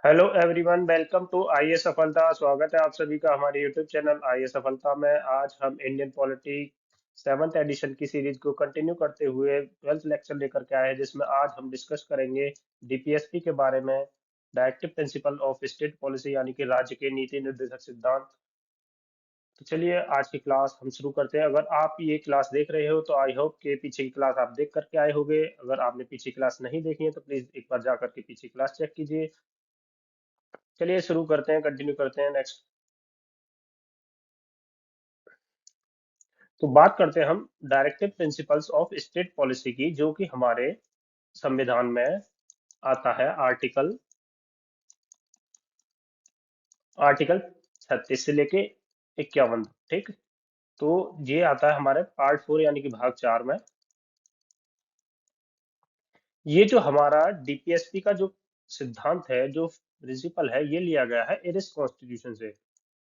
Hello everyone, welcome to आई ए सफलता। स्वागत है आप सभी का हमारे यूट्यूब चैनल आई ए सफलता में। आज हम इंडियन पॉलिटी सेवन्थ एडिशन की सीरीज को कंटिन्यू करते हुए 12th लेक्चर लेकर के आए हैं, जिसमें आज हम डिस्कस करेंगे डीपीएसपी के बारे में, directive principle of state policy, यानी कि राज्य के नीति निर्देशक सिद्धांत। तो चलिए आज की क्लास हम शुरू करते हैं। अगर आप ये क्लास देख रहे हो तो आई होप के पीछे की क्लास आप देख करके आए होंगे। अगर आपने पीछे की क्लास नहीं देखी है तो प्लीज एक बार जा करके पीछे की क्लास चेक कीजिए। चलिए शुरू करते हैं, कंटिन्यू करते हैं नेक्स्ट। तो बात करते हैं हम directive principles of state policy की, जो कि हमारे संविधान में आता है आर्टिकल 36 से लेके 51। ठीक। तो ये आता है हमारे पार्ट 4 यानी कि भाग 4 में। ये जो हमारा डीपीएसपी का जो सिद्धांत है, जो प्रिंसिपल है, ये लिया गया है इरिस कॉन्स्टिट्यूशन से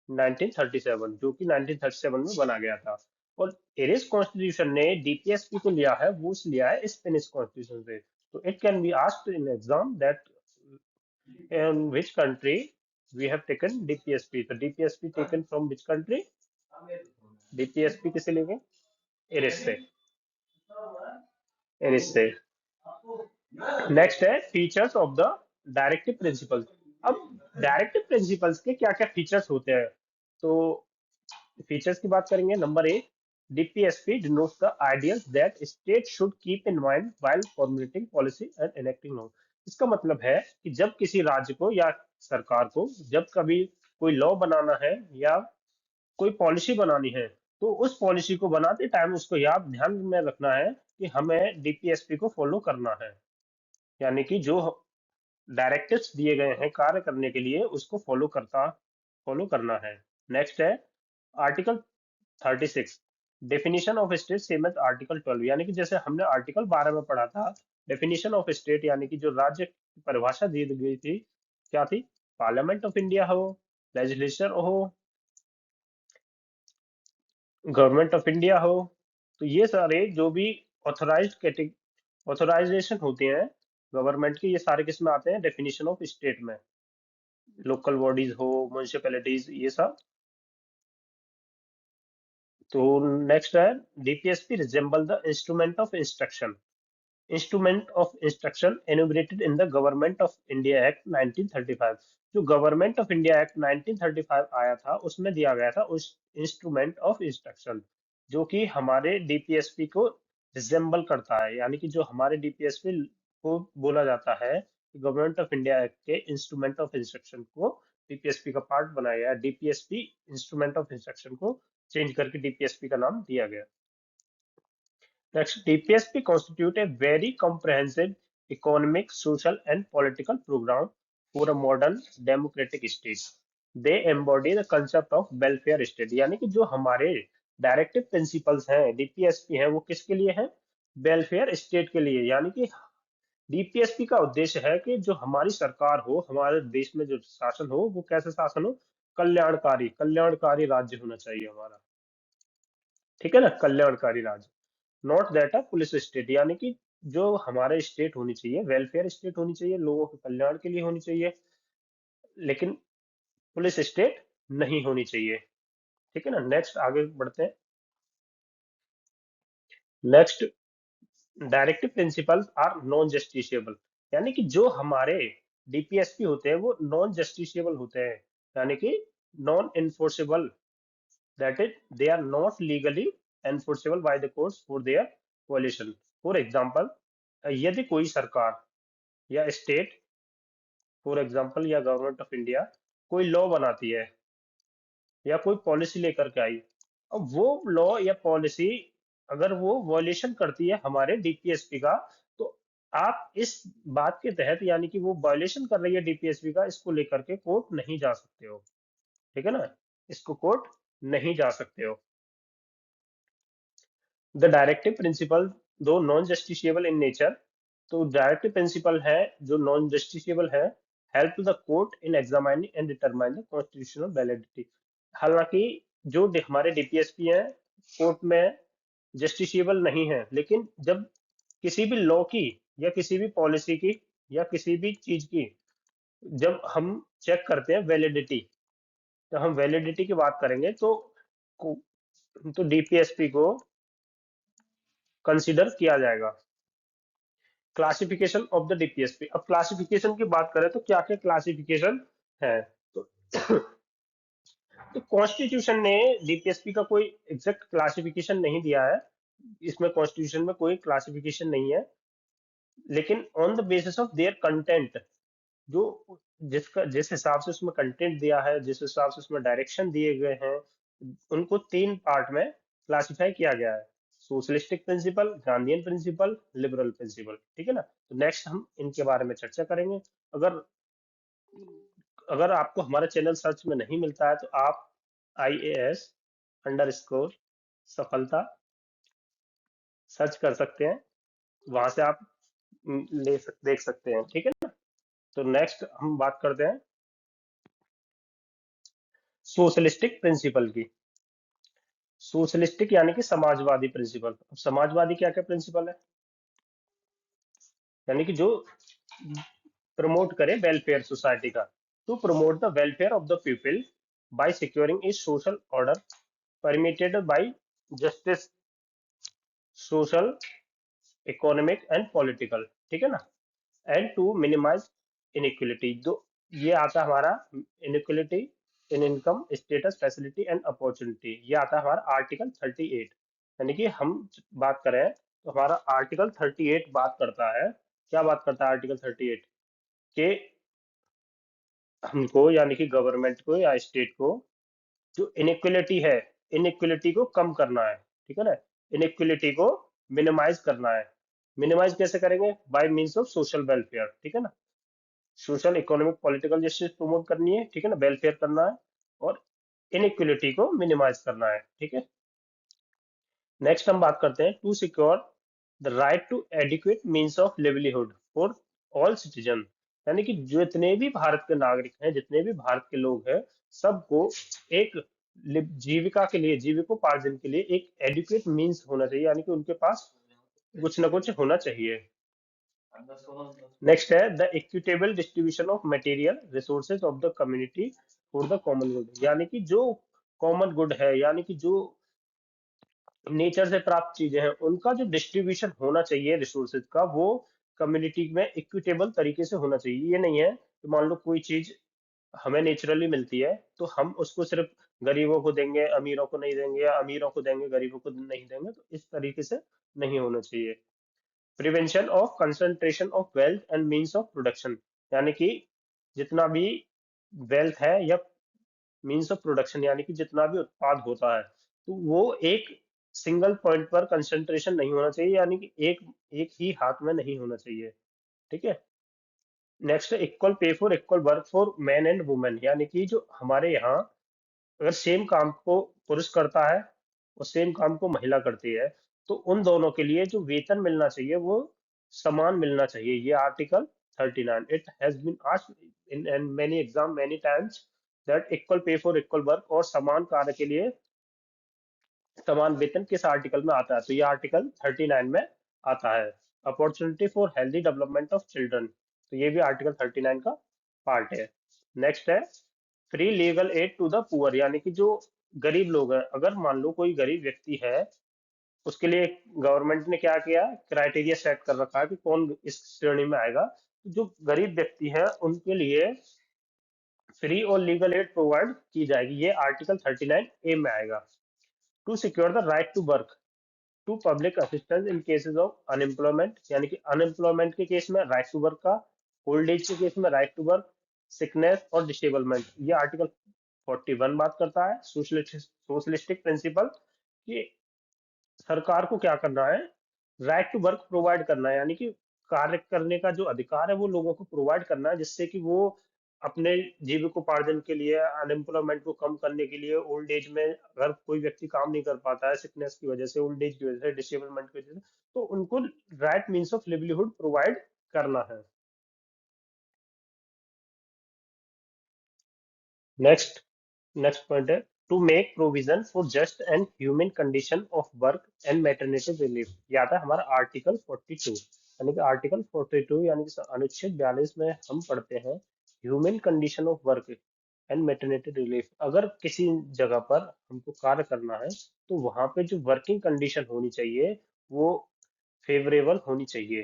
1937, जो कि 1937 में बना गया था। और एरिस कॉन्स्टिट्यूशन ने डीपीएसपी को लिया है, वो लिया है स्पेनिश कॉन्स्टिट्यूशन से। तो it can be asked in exam that in which country we have taken DPSP. तो DPSP taken from which country? DPSP किसे लेंगे? एरिस से। एरिस से। नेक्स्ट है features of the directive principles. अब डायरेक्टिव प्रिंसिपल्स के क्या क्या फीचर्स होते हैं, तो फीचर्स की बात करेंगे। नंबर एक, DPSP denotes the ideals that state should keep in mind while formulating policy and enacting law. इसका मतलब है कि जब किसी राज्य को या सरकार को जब कभी कोई लॉ बनाना है या कोई पॉलिसी बनानी है, तो उस पॉलिसी को बनाते टाइम उसको याद ध्यान में रखना है कि हमें डीपीएसपी को फॉलो करना है। यानी कि जो डायरेक्टिव्स दिए गए हैं कार्य करने के लिए, उसको फॉलो करना है। नेक्स्ट है article 36, definition of state same as article 12। यानी कि जैसे हमने आर्टिकल 12 में पढ़ा था, डेफिनेशन ऑफ स्टेट यानी कि जो राज्य की परिभाषा दी गई थी, क्या थी? पार्लियामेंट ऑफ इंडिया हो, लेजिस्लेचर हो, गवर्नमेंट ऑफ इंडिया हो। तो ये सारे जो भी ऑथोराइज्ड ऑथोराइजेशन होते हैं गवर्नमेंट के, ये सारे किस में आते हैं? डेफिनेशन ऑफ स्टेट में। लोकल बॉडीज हो, म्यूनिसिपैलिटीज, ये सब। तो नेक्स्ट है DPSP resemble the instrument of instruction enumerated in the government of India act 1935। जो गवर्नमेंट ऑफ इंडिया एक्ट 1935 आया था, उसमें दिया गया था उस इंस्ट्रूमेंट ऑफ इंस्ट्रक्शन, जो कि हमारे डीपीएसपी को रिजेंबल करता है। यानी कि जो हमारे डीपीएसपी को बोला जाता है कि गवर्नमेंट ऑफ इंडिया एक्ट के इंस्ट्रूमेंट ऑफ इंस्ट्रक्शन को डीपीएसपी का पार्ट बनाया गया। डीपीएसपी इंस्ट्रूमेंट ऑफ इंस्ट्रक्शन को चेंज करके डीपीएसपी का नाम दिया गया। Next, DPSP constitute a very comprehensive economic, social, and political program for a modern democratic state. They embody the concept of welfare state। यानी कि जो हमारे डायरेक्टिव प्रिंसिपल्स हैं, डीपीएसपी हैं, वो किसके लिए हैं? वेलफेयर स्टेट के लिए। यानी कि डीपीएसपी का उद्देश्य है कि जो हमारी सरकार हो, हमारे देश में जो शासन हो, वो कैसे शासन हो? कल्याणकारी, कल्याणकारी राज्य होना चाहिए हमारा। ठीक है ना, कल्याणकारी राज्य। Not that a police state. यानी कि जो हमारे स्टेट होनी चाहिए, वेलफेयर स्टेट होनी चाहिए, लोगों के कल्याण के लिए होनी चाहिए, लेकिन पुलिस स्टेट नहीं होनी चाहिए। ठीक है ना। नेक्स्ट आगे बढ़ते हैं। Next, directive principles are non justiciable. यानी कि जो हमारे डीपीएसपी होते हैं वो नॉन जस्टिसिएबल होते हैं, यानी कि non enforceable. That is they are not legally enforceable by the courts for their violation. For example, यदि कोई सरकार या स्टेट, फॉर एग्जांपल या गवर्नमेंट ऑफ इंडिया, कोई लॉ बनाती है या कोई पॉलिसी लेकर के आई, अब वो लॉ या पॉलिसी अगर वो वॉयलेशन करती है हमारे डीपीएसपी का, तो आप इस बात के तहत, यानी कि वो वॉयलेशन कर रही है डीपीएसपी का, इसको लेकर के कोर्ट नहीं जा सकते हो। ठीक है ना, इसको कोर्ट नहीं जा सकते हो। द डायरेक्टिव प्रिंसिपल दो नॉन जस्टिसिएबल इन नेचर। तो डायरेक्टिव प्रिंसिपल है जो नॉन जस्टिसिएबल है, help the court in examining and determine the constitutional validity. हालांकि जो हमारे डीपीएसपी हैं, कोर्ट में जस्टिसिएबल नहीं है, लेकिन जब किसी भी लॉ की या किसी भी पॉलिसी की या किसी भी चीज की जब हम चेक करते हैं वैलिडिटी, जब हम वैलिडिटी की बात करेंगे तो डीपीएसपी को कंसीडर किया जाएगा। क्लासिफिकेशन ऑफ द डीपीएसपी, अब क्लासिफिकेशन की बात करें तो क्या क्या क्लासिफिकेशन है। तो तो कॉन्स्टिट्यूशन ने डीपीएसपी का कोई एग्जैक्ट क्लासिफिकेशन नहीं दिया है, इसमें कॉन्स्टिट्यूशन में कोई क्लासिफिकेशन नहीं है, लेकिन on the basis of their content, जो जिसका जिस हिसाब से उसमें कंटेंट दिया है, जिस हिसाब से उसमें डायरेक्शन दिए गए हैं, उनको तीन पार्ट में क्लासिफाई किया गया है: socialistic principle, Gandhian principle, liberal principle. ठीक है ना। तो नेक्स्ट हम इनके बारे में चर्चा करेंगे। अगर अगर आपको हमारा चैनल सर्च में नहीं मिलता है तो आप IAS _ सर्च कर सकते हैं, वहां से आप देख सकते हैं। ठीक है ना। तो नेक्स्ट हम बात करते हैं सोशलिस्टिक प्रिंसिपल की। सोशलिस्टिक यानी कि समाजवादी प्रिंसिपल। अब समाजवादी क्या क्या प्रिंसिपल है, यानी कि जो प्रमोट करे वेलफेयर सोसाइटी का, to promote the welfare of the people by securing a social order permitted by justice, social, economic and political. ठीक है ना। एंड टू मिनिमाइज इनइक्वलिटी, जो ये आता है हमारा inequality in income, status, facility and opportunity, ये आता है हमारा आर्टिकल 38। यानी कि हम बात करें तो हमारा आर्टिकल 38 बात करता है, क्या बात करता है आर्टिकल 38 के, हमको यानी कि गवर्नमेंट को या स्टेट को जो इनइक्वलिटी है, इनइक्वलिटी को कम करना है। ठीक है ना। इनइक्वलिटी को मिनिमाइज करना है। मिनिमाइज कैसे करेंगे? By means of social welfare. ठीक है ना। Social, economic, political justice promote करनी है। ठीक है ना। वेलफेयर करना है और इनइक्वलिटी को मिनिमाइज करना है। ठीक है। नेक्स्ट हम बात करते हैं to secure the right to adequate means of livelihood for all citizen, यानी कि जितने भी भारत के नागरिक हैं, जितने भी भारत के लोग हैं, सबको एक जीविका के लिए, जीविकोपार्जन के लिए एक एडिक्वेट मींस होना चाहिए, यानी कि उनके पास कुछ ना कुछ होना चाहिए। नेक्स्ट है the equitable distribution of material resources of the community for the common good, यानी कि जो कॉमन गुड है, यानी कि जो नेचर से प्राप्त चीजें हैं, उनका जो डिस्ट्रीब्यूशन होना चाहिए रिसोर्सेज का, वो कम्युनिटी में इक्विटेबल तरीके से होना चाहिए। ये नहीं है कि मान लो कोई चीज हमें नेचुरली मिलती है तो हम उसको सिर्फ गरीबों को देंगे, अमीरों को नहीं देंगे, या अमीरों को देंगे, गरीबों को नहीं देंगे, तो इस तरीके से नहीं होना चाहिए। Prevention of concentration of wealth and means of production, यानी कि जितना भी वेल्थ है या मीन्स ऑफ प्रोडक्शन, यानी कि जितना भी उत्पाद होता है, तो वो एक सिंगल पॉइंट पर कंसंट्रेशन नहीं होना चाहिए, यानी कि एक एक ही हाथ में नहीं होना चाहिए। ठीक है। Next, equal pay for equal work for man and women, यानी कि जो हमारे यहाँ अगर सेम काम को पुरुष करता है और सेम काम को महिला करती है, तो उन दोनों के लिए जो वेतन मिलना चाहिए वो समान मिलना चाहिए। ये article 39, it has been asked in many exam many times that equal pay for equal work, और समान कार्य के लिए समान वेतन किस आर्टिकल में आता है, तो ये आर्टिकल 39 में आता है। Opportunity for healthy development of children, तो ये भी आर्टिकल 39 का पार्ट है। नेक्स्ट है free legal aid to the poor, यानी कि जो गरीब लोग हैं, अगर मान लो कोई गरीब व्यक्ति है, उसके लिए गवर्नमेंट ने क्या किया, क्राइटेरिया सेट कर रखा है कि कौन इस श्रेणी में आएगा। तो जो गरीब व्यक्ति है उनके लिए फ्री और लीगल एड प्रोवाइड की जाएगी, ये आर्टिकल 39A में आएगा। To secure the right to work, to public assistance in cases of unemployment, यानी कि अनएम्प्लॉयमेंट के केस में राइट टू वर्क का, ओल्ड एज के केस में राइट टू वर्क, सिकनेस और डिसेबलमेंट, ये आर्टिकल 41 बात करता है। सोशलिस्टिक प्रिंसिपल कि सरकार को क्या करना है, राइट टू वर्क प्रोवाइड करना है, यानी कि कार्य करने का जो अधिकार है वो लोगों को प्रोवाइड करना है, जिससे कि वो अपने जीविकोपार्जन के लिए, अनएम्प्लॉयमेंट को कम करने के लिए, ओल्ड एज में अगर कोई व्यक्ति काम नहीं कर पाता है सिकनेस की वजह से, ओल्ड एज की वजह से, डिसेबलमेंट की वजह से, तो उनको right means of livelihood provide करना है। नेक्स्ट नेक्स्ट पॉइंट है to make provision for just and humane condition of work and maternity relief, ये आता है हमारा आर्टिकल 42। यानी कि आर्टिकल 42 यानी कि अनुच्छेद 42 में हम पढ़ते हैं human condition of work and maternity relief. अगर किसी जगह पर हमको कार्य करना है तो वहां पे जो वर्किंग कंडीशन होनी चाहिए वो फेवरेबल होनी चाहिए,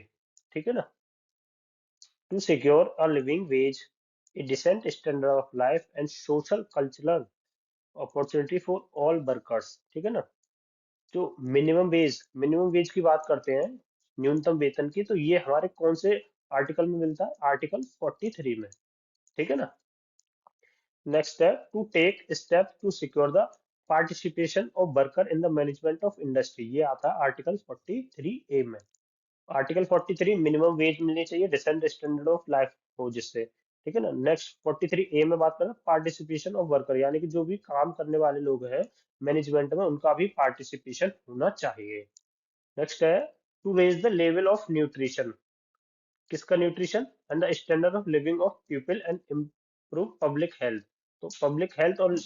ठीक है ना। To secure a living wage, a decent standard of life and social cultural opportunity for all workers, ठीक है ना। जो मिनिमम वेज की बात करते हैं, न्यूनतम वेतन की, तो ये हमारे कौन से आर्टिकल में मिलता है? आर्टिकल 43 में, ठीक है ना। नेक्स्ट है to take step to secure the participation of worker in the management of industry, ये आता है आर्टिकल 43 ए में। आर्टिकल 43 मिनिमम वेज मिलनी चाहिए, डिसेंट स्टैंडर्ड ऑफ लाइफ हो जिससे, ठीक है ना। नेक्स्ट 43 ए में बात करें पार्टिसिपेशन ऑफ वर्कर, यानी कि जो भी काम करने वाले लोग हैं मैनेजमेंट में उनका भी पार्टिसिपेशन होना चाहिए। नेक्स्ट है to raise the level of nutrition, किसका nutrition, and the standard of living of people and improve public health. तो पब्लिक हेल्थ और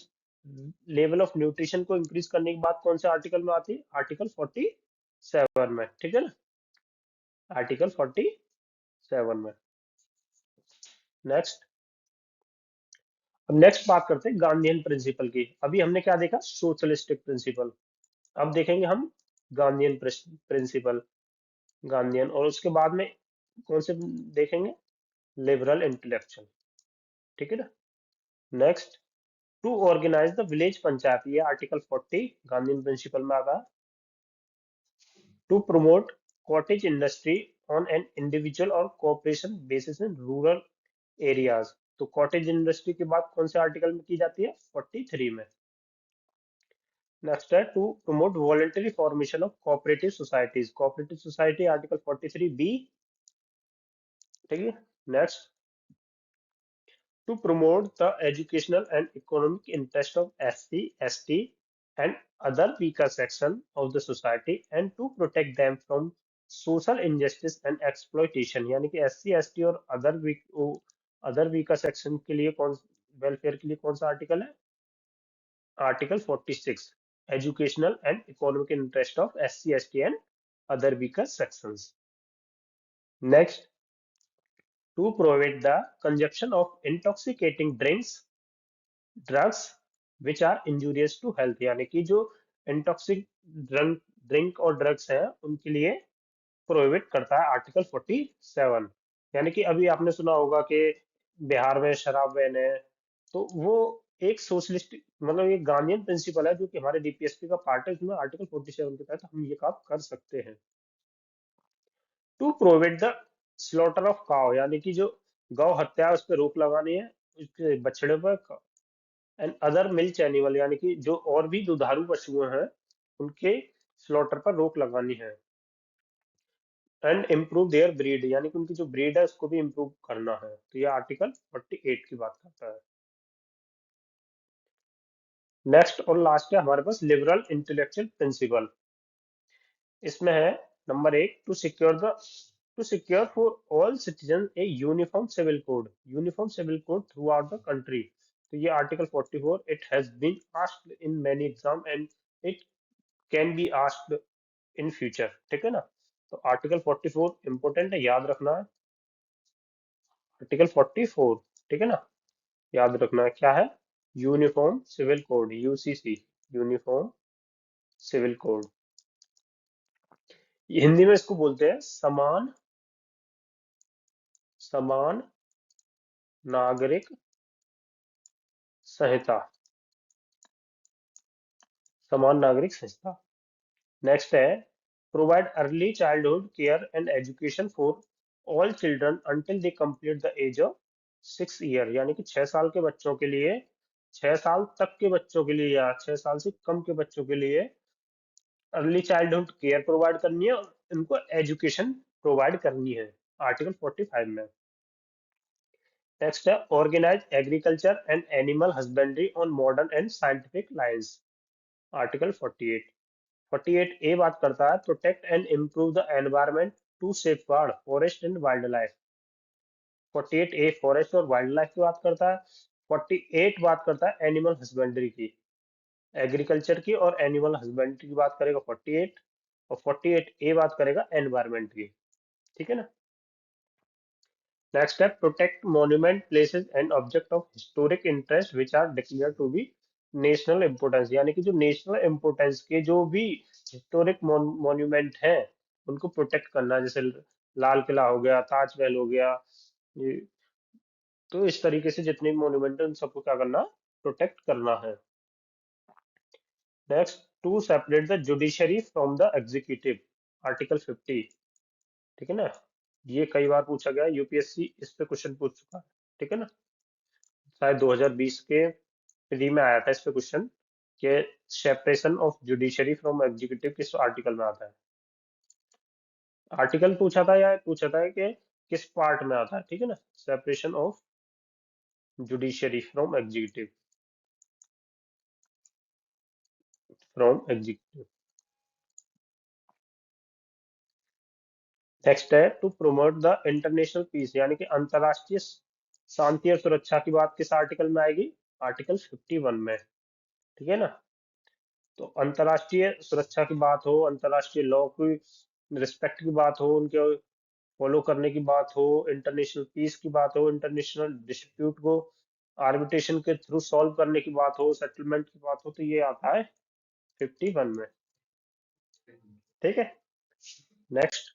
लेवल ऑफ न्यूट्रिशन को इंक्रीज करने की बात कौन से आर्टिकल में आती है? आर्टिकल 47 में, ठीक है ना। आर्टिकल 47 में। नेक्स्ट, अब नेक्स्ट बात करते हैं गांधीयन प्रिंसिपल की। अभी हमने क्या देखा? Socialistic principle. अब देखेंगे हम गांधीयन प्रिंसिपल, गांधीयन, और उसके बाद में कौन से देखेंगे? लिबरल इंटेलेक्चुअल, ठीक है ना। Next, to organise the village panchayat, ये आर्टिकल 40 गांधीयन प्रिंसिपल में आता है। To promote cottage industry on an individual और cooperation basis in rural areas, तो कॉटेज इंडस्ट्री की बात कौन से आर्टिकल में की जाती है? 43 में। नेक्स्ट है to promote voluntary formation of cooperative societies, cooperative society article 43 B, ठीक है। Next, to promote the educational and economic interest of SC, ST, and other weaker section of the society and to protect them from social injustice and exploitation, यानी कि SC, ST और other weaker section के लिए कौन, welfare के लिए कौन सा आर्टिकल है? Article 46, educational and economic interest of SC, ST and other weaker sections. Next, to prohibit the consumption of intoxicating drugs which are injurious to health, यानी कि जो इंटॉक्सिक ड्रिंक और ड्रग्स हैं उनके लिए प्रोहिबिट करता है आर्टिकल 47। यानी कि अभी आपने सुना होगा कि बिहार में शराब बैन है, तो वो एक सोशलिस्ट, मतलब एक गांधीयन प्रिंसिपल है जो कि हमारे डीपीएसपी का पार्ट है, इसमें आर्टिकल 47 के तहत हम ये काम कर सकते हैं। To prohibit the slaughter of cow, यानी कि जो गौ हत्या है उस पर रोक लगानी है, उसके बछड़े पर, एंड अदर मिल्क एनिमल, यानी कि जो और भी दुधारू पशु हैं उनके स्लॉटर पर रोक लगानी है। एंड इम्प्रूव देयर ब्रीड, यानी कि उनकी जो ब्रीड है उसको भी इम्प्रूव करना है, तो ये आर्टिकल 48 की बात करता है। नेक्स्ट और लास्ट है हमारे पास लिबरल इंटेलेक्चुअल प्रिंसिपल। इसमें है number 1, to secure for all citizen a uniform civil code, uniform civil code throughout the country, तो ये article 44, it has been asked in many exam and it can be asked in future, ठीक है ना। तो article 44 important है, याद रखना है। आर्टिकल 44, ठीक है ना, याद रखना है क्या है? Uniform civil code, UCC, uniform civil code. Hindi में इसको बोलते हैं समान समान नागरिक संहिता, समान नागरिक संहिता। नेक्स्ट है provide early childhood care and education for all children until they complete the age of 6 year, यानी कि 6 साल के बच्चों के लिए, 6 साल तक के बच्चों के लिए या 6 साल से कम के बच्चों के लिए अर्ली चाइल्डहुड केयर प्रोवाइड करनी है और इनको एजुकेशन प्रोवाइड करनी है, आर्टिकल 45 में। नेक्स्ट है organise agriculture and animal husbandry on modern and scientific lines, article 48। 48 A बात करता है protect and improve the environment to safeguard forest and wildlife. 48 A forest और वाइल्ड लाइफ की बात करता है। 48 बात करता है एनिमल हस्बेंड्री की, एग्रीकल्चर की और एनिमल हस्बेंड्री की बात करेगा 48, और 48 ए बात करेगा एनवायरमेंट की, ठीक है ना। नेक्स्ट है protect monument places and object of historic interest which are declare to be national importance, यानी कि जो नेशनल इंपोर्टेंस के जो भी हिस्टोरिक मॉन्यूमेंट हैं उनको प्रोटेक्ट करना, जैसे लाल किला हो गया, ताजमहल हो गया, ये तो इस तरीके से जितने भी मॉन्यूमेंट है उन सबको क्या करना, प्रोटेक्ट करना है। Next, to separate the judiciary from the executive, article 50। ठीक है ना, ये कई बार पूछा गया, यूपीएससी इस पे क्वेश्चन पूछ चुका है। ठीक है ना, शायद 2020 के प्री में आया था इस पे क्वेश्चन कि separation of judiciary from executive किस आर्टिकल में आता है। आर्टिकल पूछा था या पूछा था कि किस पार्ट में आता है। ठीक है ना, separation of judiciary from executive. Next है to promote the international peace, यानी कि अंतरराष्ट्रीय शांति और सुरक्षा की बात किस आर्टिकल में आएगी, आर्टिकल 51 में। ठीक है ना, तो अंतरराष्ट्रीय सुरक्षा की बात हो, अंतरराष्ट्रीय लॉ की रिस्पेक्ट की बात हो, उनके फॉलो करने की बात हो, इंटरनेशनल पीस की बात हो, इंटरनेशनल डिस्प्यूट को आर्बिट्रेशन के थ्रू सॉल्व करने की बात हो, सेटलमेंट की बात हो, तो ये आता है 51 में। ठीक है, नेक्स्ट।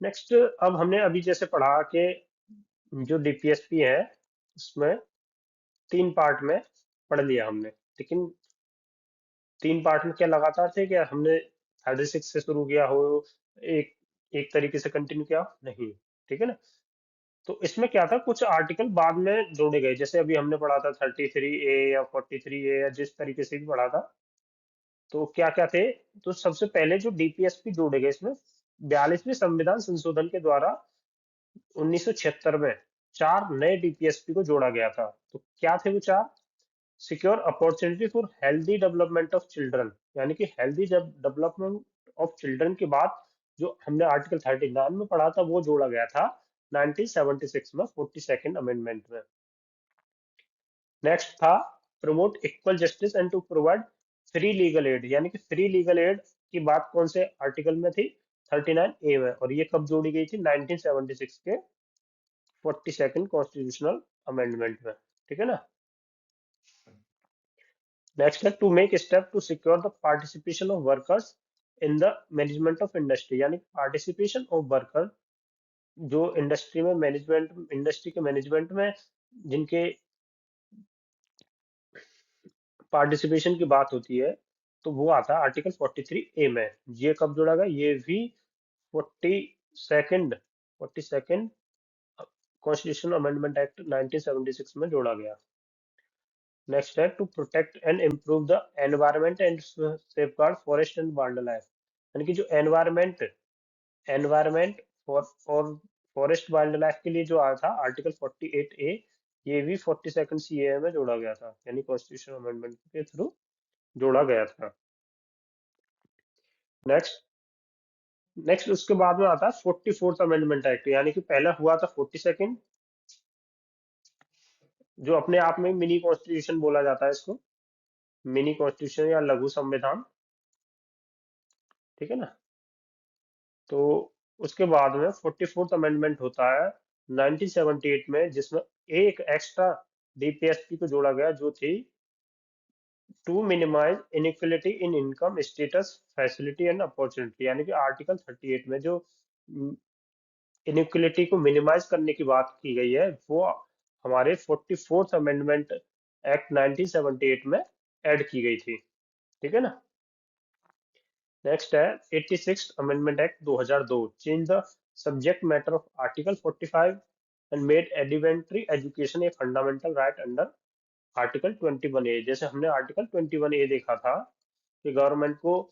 नेक्स्ट, अब हमने अभी जैसे पढ़ा कि जो डीपीएसपी है उसमें तीन पार्ट में पढ़ लिया हमने, लेकिन तीन पार्ट में क्या लगातार थे क्या, हमने 36 से शुरू किया हो, एक एक तरीके से कंटिन्यू किया नहीं। ठीक है ना, तो इसमें क्या था, कुछ आर्टिकल बाद में जोड़े गए, जैसे अभी हमने पढ़ा था 33A या 43A या जिस तरीके से भी पढ़ा था, तो क्या क्या थे। तो सबसे पहले जो डीपीएसपी जोड़े गए इसमें 42वें संविधान संशोधन के द्वारा 1976 में चार नए डीपीएसपी को जोड़ा गया था। तो क्या थे वो चार, secure opportunity for healthy development of children, यानी कि हेल्दी डेवलपमेंट ऑफ चिल्ड्रन के बाद जो हमने आर्टिकल 39 में पढ़ा था वो जोड़ा गया था 1976 में 42nd अमेंडमेंट में। नेक्स्ट था promote equal justice and to provide free legal aid, यानी कि फ्री लीगल एड की बात कौन से आर्टिकल में थी, 39A में, और ये कब जोड़ी गई थी, 1976 के 42nd कॉन्स्टिट्यूशनल अमेंडमेंट में। ठीक है ना, नेक्स्ट है to make step to secure the participation of workers in the management of industry, यानी पार्टिसिपेशन ऑफ वर्कर जो इंडस्ट्री में मैनेजमेंट, इंडस्ट्री के मैनेजमेंट में जिनके पार्टिसिपेशन की बात होती है, तो वो आता है आर्टिकल 43A में। ये कब जोड़ा गया, ये भी 42nd कॉन्स्टिट्यूशन अमेंडमेंट एक्ट 1976 में जोड़ा गया। नेक्स्ट है to protect and improve the environment and safeguard forest and wildlife, यानी कि जो एनवायरमेंट और फॉरेस्ट वाइल्ड लाइफ के लिए जो आया था आर्टिकल 48A, ये भी 42nd CAA में जोड़ा गया था, यानी कॉन्स्टिट्यूशन अमेंडमेंट के थ्रू जोड़ा गया था। नेक्स्ट, उसके बाद में आता है 44th अमेंडमेंट एक्ट, यानी कि पहला हुआ था 42nd, जो अपने आप में मिनी कॉन्स्टिट्यूशन बोला जाता है इसको, मिनी कॉन्स्टिट्यूशन या लघु संविधान। ठीक है ना, तो उसके बाद में 44th अमेंडमेंट होता है 1978 में, जिसमें एक एक्स्ट्रा डीपीएसपी को जोड़ा गया जो थी to minimise inequality in income status facility and opportunity, यानी कि आर्टिकल 38 में जो इनइक्वलिटी को मिनिमाइज करने की बात की गई है वो हमारे 44th अमेंडमेंट एक्ट 1978 में ऐड की गई थी। ठीक है ना, नेक्स्ट है 86th amendment act 2002, change the subject matter of article 45 and made elementary education a fundamental right under article 21A। जैसे हमने आर्टिकल 21A देखा था कि गवर्नमेंट को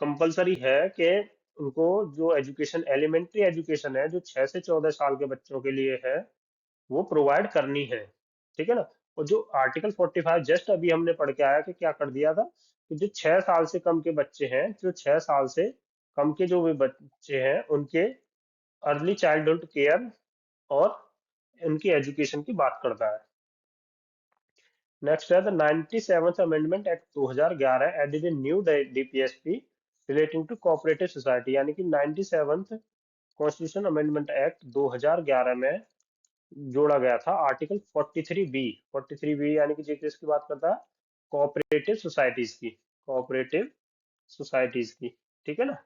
कंपलसरी है कि उनको जो एजुकेशन, एलिमेंट्री एजुकेशन है जो 6 से 14 साल के बच्चों के लिए है वो प्रोवाइड करनी है। ठीक है ना, और जो आर्टिकल 45 जस्ट अभी हमने पढ़ के आया कि क्या कर दिया था कि जो 6 साल से कम के बच्चे हैं, जो 6 साल से कम के जो भी बच्चे हैं उनके अर्ली चाइल्डहुड केयर और उनकी एजुकेशन की बात करता है। नेक्स्ट है the 97th amendment act 2011 added a new DPSP relating to cooperative society, यानी कि 97th कॉन्स्टिट्यूशन अमेंडमेंट एक्ट 2011 में जोड़ा गया था आर्टिकल 43 बी। 43 बी यानी कि जो किसकी बात करता है, कोऑपरेटिव सोसाइटीज की, कोऑपरेटिव सोसाइटीज की। ठीक है ना।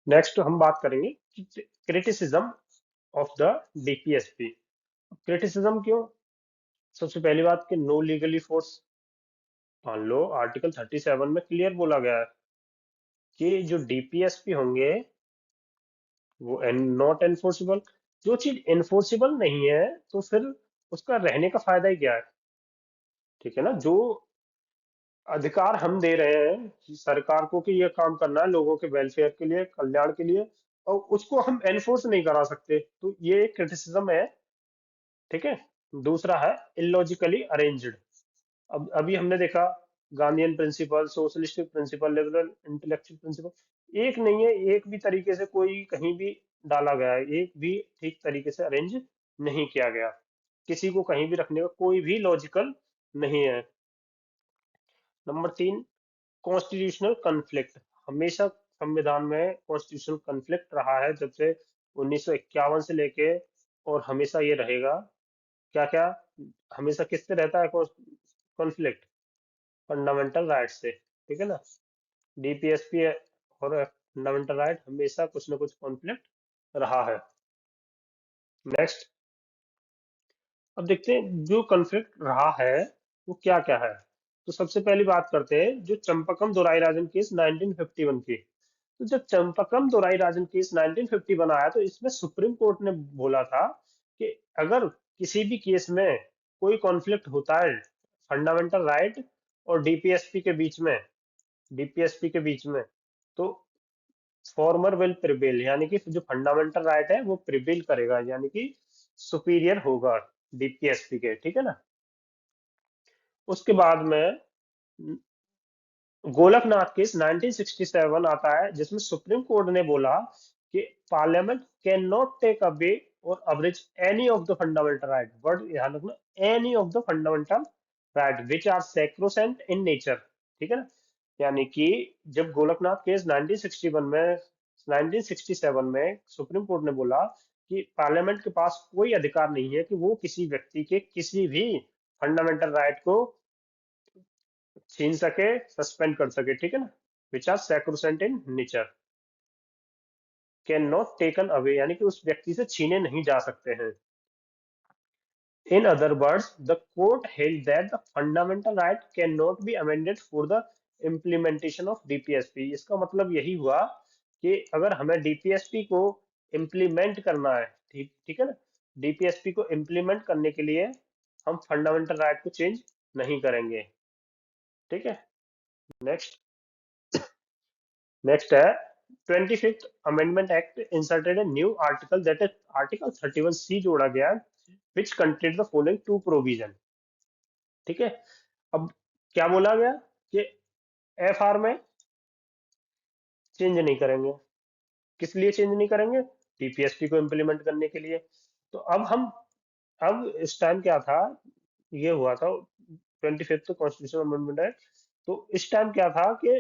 नेक्स्ट, हम बात करेंगे criticism of the DPSP. Criticism क्यों? सबसे पहली बात कि नो लीगली फोर्स। मान लो आर्टिकल 37 में क्लियर बोला गया है कि जो डीपीएसपी होंगे वो नॉट एनफोर्सेबल। जो चीज एनफोर्सेबल नहीं है तो फिर उसका रहने का फायदा ही क्या है। ठीक है ना। जो अधिकार हम दे रहे हैं कि सरकार को कि ये काम करना है लोगों के वेलफेयर के लिए, कल्याण के लिए, और उसको हम एनफोर्स नहीं करा सकते, तो ये एक क्रिटिसिज्म है। ठीक है। दूसरा है इलॉजिकली अरेंज्ड। अब अभी हमने देखा Gandhian principle, socialistic principle, liberal intellectual principle, एक नहीं है, एक भी तरीके से कोई कहीं भी डाला गया है, एक भी ठीक तरीके से अरेंज नहीं किया गया। किसी को कहीं भी रखने का कोई भी लॉजिकल नहीं है। Number 3, constitutional conflict. हमेशा संविधान में कॉन्स्टिट्यूशनल कन्फ्लिक्ट रहा है जब से 1951 से लेके, और हमेशा ये रहेगा। क्या क्या हमेशा किससे रहता है कॉन्फ्लिक्ट? फंडामेंटल राइट से। ठीक है ना। डीपीएसपी और फंडामेंटल राइट हमेशा कुछ ना कुछ कॉन्फ्लिक्ट रहा है। नेक्स्ट, अब देखते हैं जो कॉन्फ्लिक्ट रहा है वो क्या क्या है। तो सबसे पहली बात करते हैं जो चंपकम दोराई केस 1951 की। तो जब चंपकम दोराई केस 1951 आया तो इसमें सुप्रीम कोर्ट ने बोला था कि अगर किसी भी केस में कोई कॉन्फ्लिक्ट होता है फंडामेंटल राइट और डीपीएसपी के बीच में, तो फॉर्मर विल प्रिवेल, यानी कि जो फंडामेंटल राइट है वो प्रिवेल करेगा, यानी कि सुपीरियर होगा डीपीएसपी के। ठीक है ना। उसके बाद में गोलकनाथ केस 1967 आता है जिसमें सुप्रीम कोर्ट ने बोला कि parliament cannot take away और abridge any of the fundamental right, word ध्यान रखना, any of the fundamental right which are sacrosanct in nature. ठीक है ना। यानी कि जब गोलकनाथ केस 1967 में सुप्रीम कोर्ट ने बोला कि पार्लियामेंट के पास कोई अधिकार नहीं है कि वो किसी व्यक्ति के किसी भी फंडामेंटल राइट को छीन सके, सस्पेंड कर सके। ठीक है ना। Which are sacrosanct in nature, can not taken away, यानी कि उस व्यक्ति से छीने नहीं जा सकते हैं। In other words, the court held that the fundamental right cannot be amended for the implementation of DPSP। इसका मतलब यही हुआ कि अगर हमें डीपीएसपी को इम्प्लीमेंट करना है, ठीक ठीक है ना, डीपीएसपी को इम्प्लीमेंट करने के लिए हम फंडामेंटल राइट को चेंज नहीं करेंगे। ठीक है। नेक्स्ट, है 25th amendment act inserted a new article, that is article 31C जोड़ा गया, which contain the following two provision. ठीक है। अब क्या बोला गया कि एफआर में चेंज नहीं करेंगे। किस लिए चेंज नहीं करेंगे? टीपीएसपी को इम्प्लीमेंट करने के लिए। तो अब इस टाइम क्या था, ये हुआ था 25th कॉन्स्टिट्यूशन अमेंडमेंट है। तो इस टाइम क्या था कि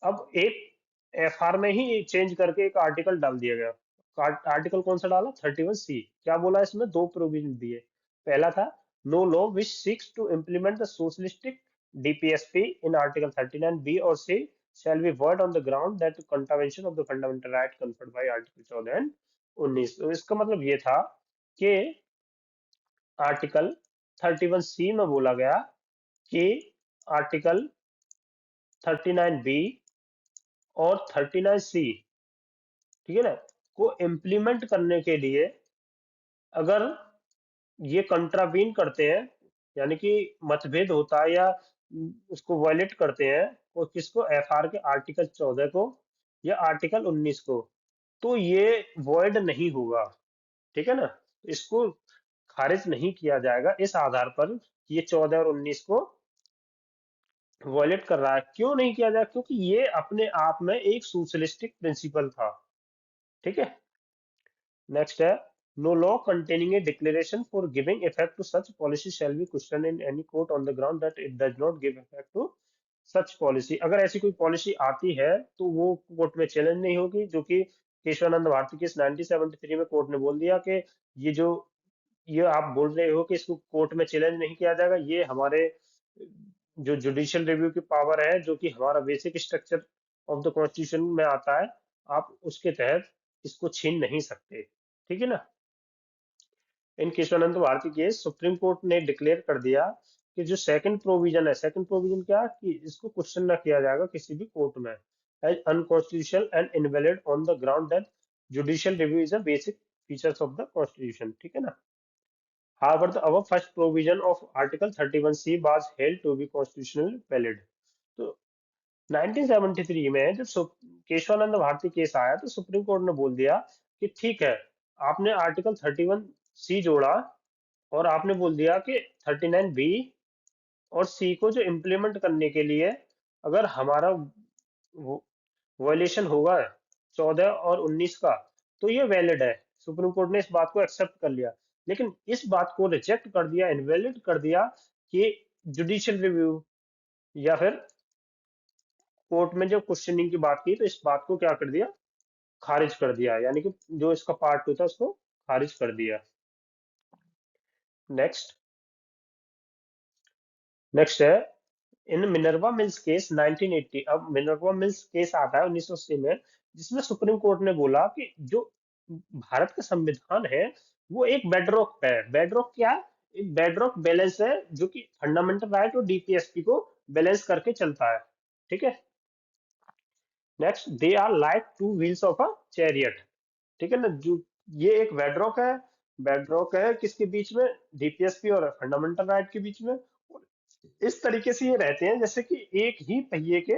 अब एक एफआर में ही चेंज करके एक आर्टिकल डाल दिया गया। आर्टिकल कौन सा डाला? 31C। क्या बोला इसमें? दो प्रोविजन दिए। पहला था no law which seeks to implement the socialistic DPSP in article 39B और C shall be void on the ground that the contravention of the fundamental right conferred by article 14 and 19। तो इसका मतलब ये था कि आर्टिकल 31C में बोला गया कि आर्टिकल 39B और 39C, ठीक है ना, को इम्प्लीमेंट करने के लिए अगर ये कंट्रावीन करते हैं, यानी कि मतभेद होता है या उसको वायलेट करते हैं, और किसको? एफआर के आर्टिकल 14 को या आर्टिकल 19 को, तो ये वॉइड नहीं होगा। ठीक है ना। तो इसको खारिज नहीं किया जाएगा इस आधार पर कि ये 14 और 19 को वॉयलेट कर रहा है। क्यों नहीं किया जाएगा? क्योंकि ये अपने आप में एक सोशलिस्टिक प्रिंसिपल था। ठीक है। नेक्स्ट है no law containing a declaration for giving effect to such policy shall be question in any court on the ground that it does not give effect to such policy, अगर ऐसी कोई policy आती है तो वो court में challenge नहीं होगी, जो कि केशवानंद भारती केस 1973 में कोर्ट ने बोल दिया कि ये जो ये आप बोल रहे हो कि इसको कोर्ट में चैलेंज नहीं किया जाएगा, ये हमारे जो जुडिशियल रिव्यू की पावर है, जो कि हमारा basic structure of the constitution में आता है, आप उसके तहत इसको छीन नहीं सकते। ठीक है ना। In Kesavananda Bharati case Supreme Court ने डिक्लेयर कर दिया कि जो सेकंड प्रोविजन है, सेकंड प्रोविजन क्या, कि इसको क्वेश्चन ना किया जाएगा किसी भी कोर्ट में, as unconstitutional and invalid on the ground that judicial review is a basic features of the constitution. ठीक है ना। However, the above first provision of Article 31C was held to be constitutionally valid. तो 1973 में जब Keshavananda Bharati case आया तो supreme Court ने बोल दिया कि ठीक है, आपने आर्टिकल 31C जोड़ा और आपने बोल दिया कि 39B और सी को जो इम्प्लीमेंट करने के लिए अगर हमारा वायलेशन होगा 14 और 19 का, तो ये वैलिड है। सुप्रीम कोर्ट ने इस बात को एक्सेप्ट कर लिया, लेकिन इस बात को रिजेक्ट कर दिया, इनवैलिड कर दिया कि जुडिशियल रिव्यू या फिर कोर्ट में जब क्वेश्चनिंग की बात की तो इस बात को क्या कर दिया, खारिज कर दिया, यानी कि जो इसका पार्ट 2 था उसको खारिज कर दिया। नेक्स्ट नेक्स्ट है इन मिनर्वा मिल्स केस 1980। अब मिनर्वा मिल्स केस आता है 1980 में, जिसमें सुप्रीम कोर्ट ने बोला कि जो भारत का संविधान है वो एक बेडरॉक है। बेडरॉक क्या है? एक बेडरॉक बैलेंस है, जो कि फंडामेंटल राइट और डीपीएसपी को बैलेंस करके चलता है। ठीक है। Next, they are like two wheels of a chariot. ठीक है ना। जो ये एक बेडरॉक है, बेडरॉक है किसके बीच में, डीपीएसपी और फंडामेंटल राइट के बीच में। इस तरीके से ये रहते हैं जैसे कि एक ही पहिए के,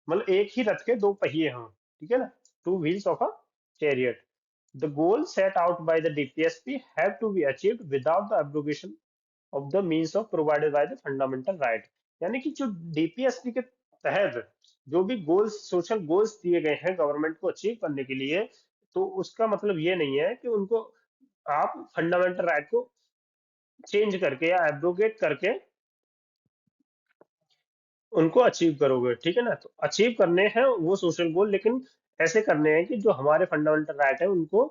मतलब एक ही रथ के दो पहिए हों। ठीक है ना। Two wheels of a chariot. The goal set out by the DPSP have to be achieved without the abrogation of the means of provided by the fundamental right. यानी कि जो डीपीएसपी के तहत जो भी गोल्स, सोशल गोल्स दिए गए हैं गवर्नमेंट को अचीव करने के लिए, तो उसका मतलब ये नहीं है कि उनको आप फंडामेंटल राइट को चेंज करके या एब्रोगेट करके उनको अचीव करोगे। ठीक है ना। तो अचीव करने हैं वो सोशल गोल, लेकिन ऐसे करने हैं कि जो हमारे फंडामेंटल राइट है उनको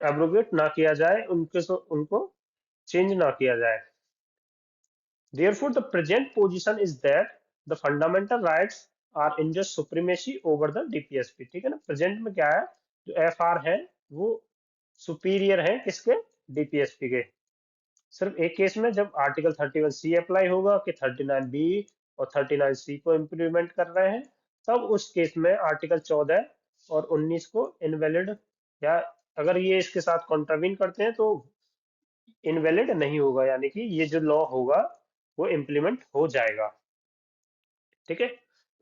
एब्रोगेट ना किया जाए, उनको चेंज ना किया जाए। Therefore, the present position is that the fundamental rights are in just supremacy over the DPSP। ठीक है ना। प्रेजेंट में क्या है, जो एफआर है वो सुपीरियर है किसके, डीपीएसपी के। सिर्फ एक केस में, जब आर्टिकल 31C अप्लाई होगा कि 39B और 39C को इम्प्लीमेंट कर रहे हैं, तब उस केस में आर्टिकल 14 और 19 को इनवैलिड, या अगर ये इसके साथ कॉन्ट्रावीन करते हैं तो इनवैलिड नहीं होगा, यानी कि ये जो लॉ होगा वो इम्प्लीमेंट हो जाएगा। ठीक है।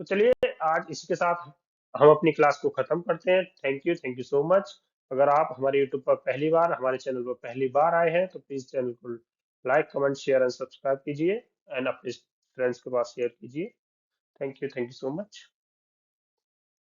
तो चलिए आज इसी के साथ हम अपनी क्लास को खत्म करते हैं। Thank you so much. अगर आप हमारे यूट्यूब पर पहली बार, हमारे चैनल पर पहली बार आए हैं तो प्लीज चैनल को like, comment, share and subscribe कीजिए एंड अपने फ्रेंड्स के पास शेयर कीजिए। Thank you so much.